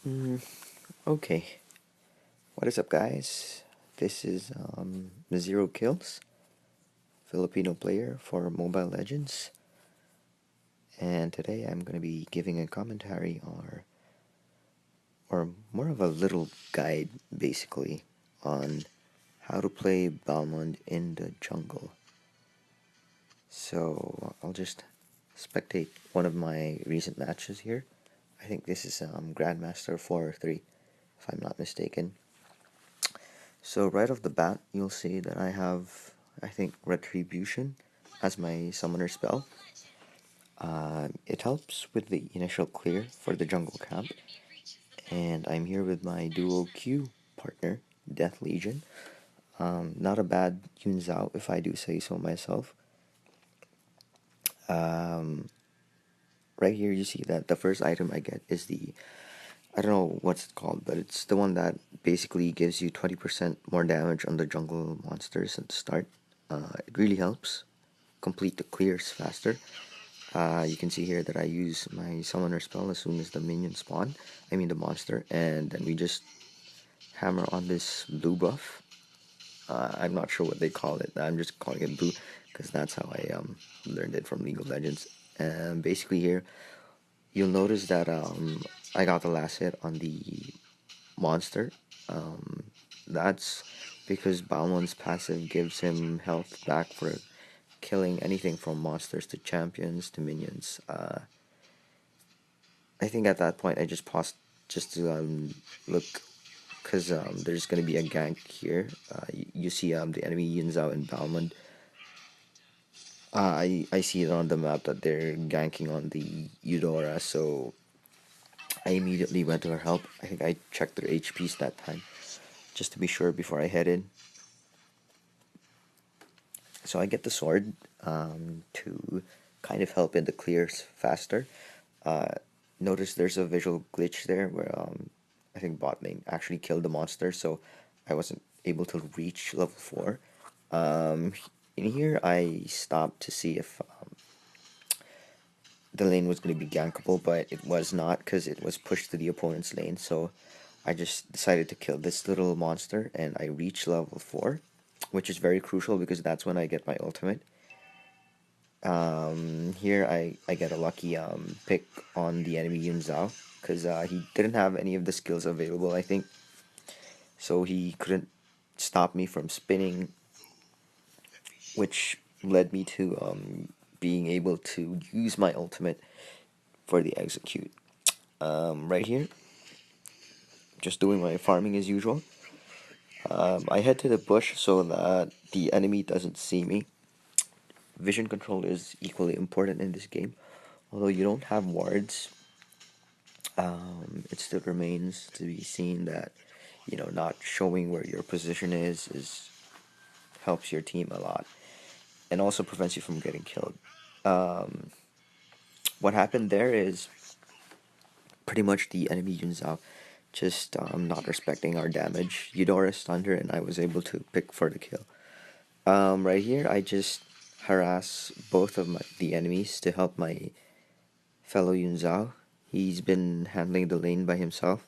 Mm, okay, what is up, guys? This is Zero Kills, Filipino player for Mobile Legends, and today I'm going to be giving a commentary or more of a little guide, basically, on how to play Balmond in the jungle. So I'll just spectate one of my recent matches here. I think this is Grandmaster 4 or 3, if I'm not mistaken. So right off the bat, you'll see that I have, I think, Retribution as my summoner spell. It helps with the initial clear for the jungle camp, and I'm here with my duo Q partner, Death Legion. Not a bad Yun Zhao, if I do say so myself. Um, right here, you see that the first item I get is I don't know what's it called, but it's the one that basically gives you 20% more damage on the jungle monsters at the start. It really helps complete the clears faster. You can see here that I use my summoner spell as soon as the minion spawn, I mean the monster, and then we just hammer on this blue buff. I'm not sure what they call it, I'm just calling it blue because that's how I learned it from League of Legends. And basically here, you'll notice that I got the last hit on the monster. Um, that's because Balmond's passive gives him health back for killing anything from monsters to champions to minions. I think at that point I just paused just to look because there's gonna be a gank here. You see the enemy Yunzao and Balmond. I see it on the map that they're ganking on the Eudora, so I immediately went to her help. I think I checked their HPs that time just to be sure before I head in. So I get the sword to kind of help in the clears faster. Uh, Notice there's a visual glitch there where I think bot lane actually killed the monster, so I wasn't able to reach level 4. Um, in here, I stopped to see if the lane was going to be gankable, but it was not because it was pushed to the opponent's lane, so I just decided to kill this little monster, and I reached level 4, which is very crucial because that's when I get my ultimate. Here I get a lucky pick on the enemy Yun Zhao because he didn't have any of the skills available, I think, so he couldn't stop me from spinning, which led me to being able to use my ultimate for the execute. Right here, just doing my farming as usual. I head to the bush so that the enemy doesn't see me. Vision control is equally important in this game. Although you don't have wards, it still remains to be seen that not showing where your position is helps your team a lot and also prevents you from getting killed. Um, what happened there is pretty much the enemy Yunzao just not respecting our damage. Eudora stunned her and I was able to pick for the kill. Right here, I just harass both of the enemies to help my fellow Yunzao. He's been handling the lane by himself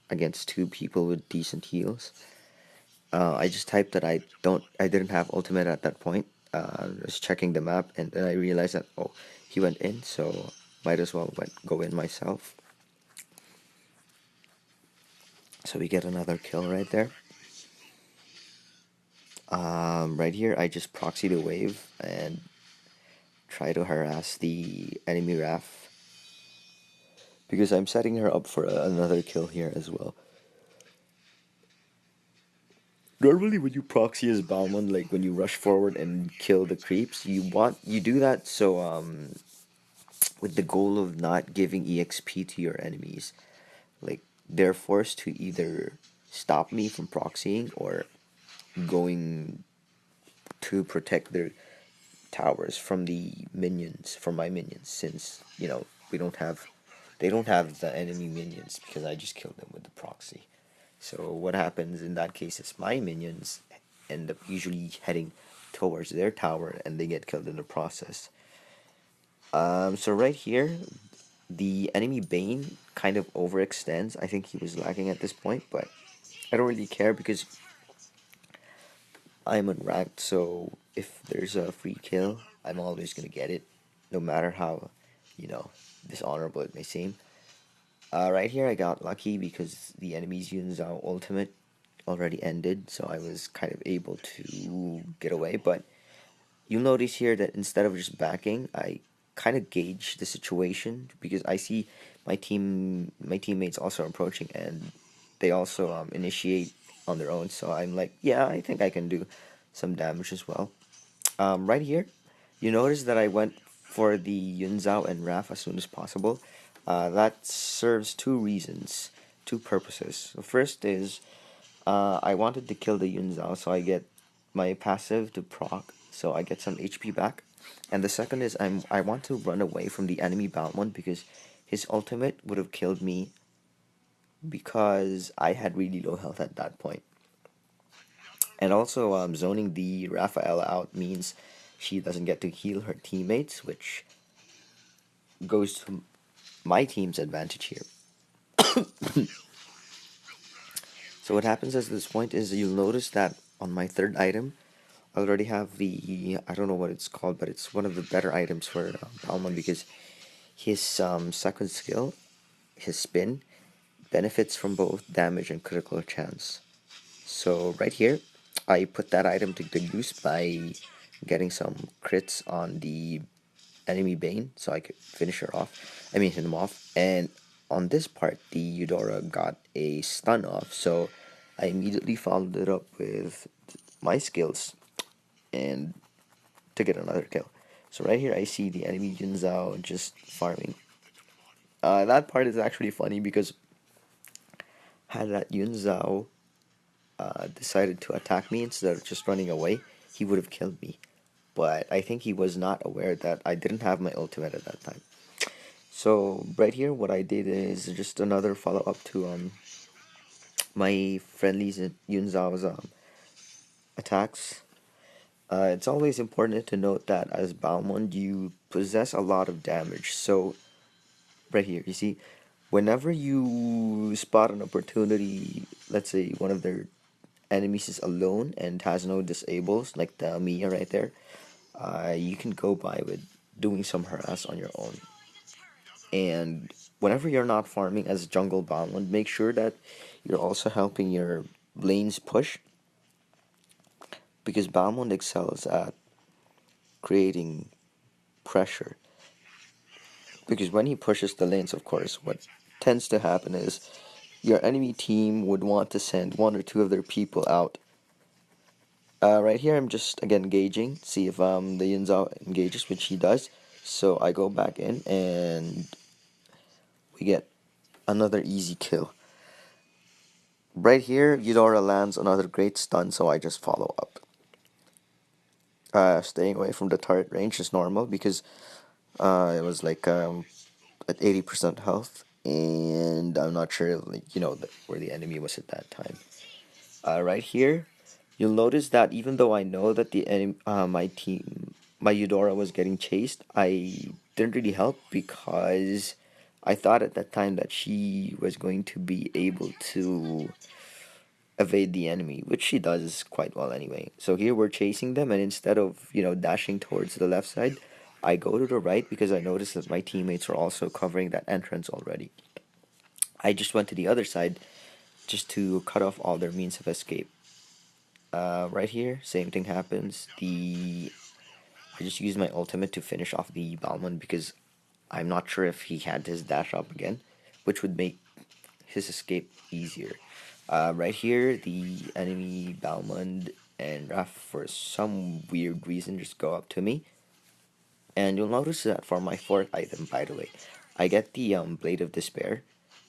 against two people with decent heals. I just typed that I didn't have ultimate at that point. I was checking the map and then I realized that he went in, so might as well go in myself. So we get another kill right there. Right here, I just proxy the wave and try to harass the enemy Raf because I'm setting her up for another kill here as well. Normally, when you proxy as Balmond, like when you rush forward and kill the creeps, you do that so with the goal of not giving EXP to your enemies. Like they're forced to either stop me from proxying or going to protect their towers from the minions, from my minions, since we don't have they don't have the enemy minions because I just killed them with the proxy. So what happens in that case is my minions end up usually heading towards their tower and they get killed in the process. So right here, the enemy Bane kind of overextends. I think he was lagging at this point, but I don't really care because I'm unranked, so if there's a free kill, I'm always gonna get it, no matter how, you know, dishonorable it may seem. Right here, I got lucky because the enemy's Yunzao ultimate already ended, so I was kind of able to get away. But you'll notice here that instead of just backing, I kind of gauge the situation because I see my teammates also approaching, and they also initiate on their own. So I'm like, yeah, I think I can do some damage as well. Right here, you notice that I went for the Yunzao and Raf as soon as possible. That serves two reasons, two purposes. The first is I wanted to kill the Yunzao so I get my passive to proc, so I get some HP back. And the second is I want to run away from the enemy Balmond because his ultimate would have killed me because I had really low health at that point. And also, zoning the Rafaela out means she doesn't get to heal her teammates, which goes to my team's advantage here. So what happens at this point is you'll notice that on my third item, I already have the, I don't know what it's called, but it's one of the better items for Balmond because his second skill, his spin, benefits from both damage and critical chance. So right here, I put that item to good use by getting some crits on the enemy Bane so I could finish her off. I mean hit him off. And on this part, the Eudora got a stun off, so I immediately followed it up with my skills and to get another kill. So right here I see the enemy Jinzao just farming. That part is actually funny because had that Yunzao decided to attack me instead of just running away, he would have killed me. But I think he was not aware that I didn't have my ultimate at that time. So right here, what I did is just another follow up to my friendly's Yunzao's attacks. It's always important to note that as Balmond, you possess a lot of damage. So right here, you see, whenever you spot an opportunity, let's say one of their enemies is alone and has no disables, like the Mia right there, you can go by with doing some harass on your own. And whenever you're not farming as jungle Balmond, make sure that you're also helping your lanes push because Balmond excels at creating pressure. Because when he pushes the lanes, of course, what tends to happen is your enemy team would want to send one or two of their people out. Right here, I'm just again gauging, see if the Yunzao engages, which he does. So I go back in and we get another easy kill. Right here, Eudora lands another great stun, so I just follow up. Staying away from the turret range is normal because it was like at 80% health, and I'm not sure, like, where the enemy was at that time. Right here, you'll notice that even though I know that my Eudora was getting chased, I didn't really help because I thought at that time that she was going to be able to evade the enemy, which she does quite well anyway. So here we're chasing them, and instead of, dashing towards the left side, I go to the right because I noticed that my teammates are also covering that entrance already. I just went to the other side just to cut off all their means of escape. Right here, same thing happens. I just used my ultimate to finish off the Balmond because I'm not sure if he had his dash up again, which would make his escape easier. Right here, the enemy Balmond and Raf, for some weird reason, just go up to me. And you'll notice that for my fourth item, by the way, I get the Blade of Despair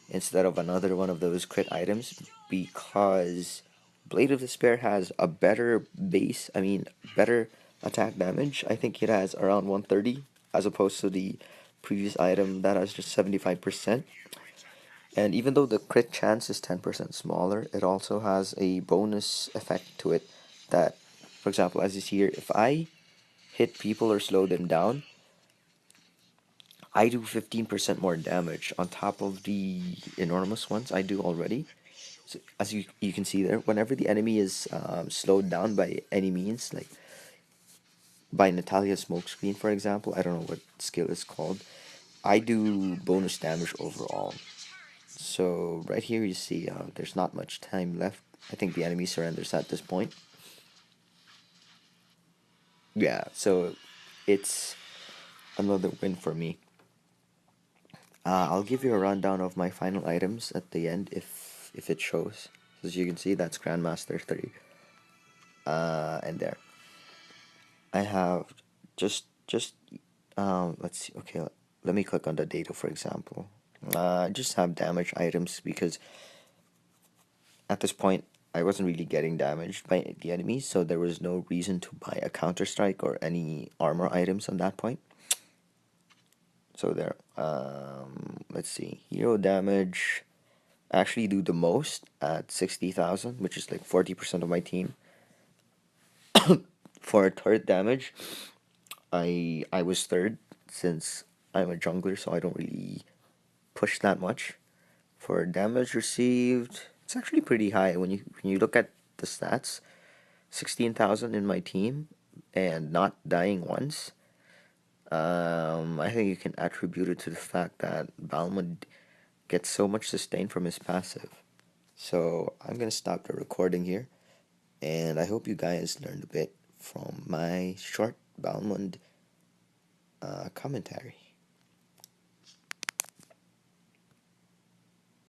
instead of another one of those crit items because Blade of Despair has a better better attack damage. I think it has around 130 as opposed to the previous item that has just 75%. And even though the crit chance is 10% smaller, it also has a bonus effect to it that, for example, as you see here, if I hit people or slow them down, I do 15% more damage on top of the enormous ones I do already. So as you can see there, whenever the enemy is slowed down by any means, like by Natalia's smokescreen, for example, I don't know what skill is called, I do bonus damage overall. So right here you see there's not much time left. I think the enemy surrenders at this point. Yeah, so it's another win for me. I'll give you a rundown of my final items at the end if it shows. As you can see, that's Grandmaster 3. And there. I have just let's see. Okay, let me click on the data for example. I just have damage items because at this point I wasn't really getting damaged by the enemies, so there was no reason to buy a counter strike or any armor items on that point. So there. Let's see. Hero damage. I actually do the most at 60,000, which is like 40% of my team. For turret damage, I was third since I'm a jungler, so I don't really push that much. For damage received, it's actually pretty high when you look at the stats. 16,000 in my team and not dying once. I think you can attribute it to the fact that Balmond gets so much sustain from his passive. So I'm gonna stop the recording here, and I hope you guys learned a bit from my short Balmond commentary.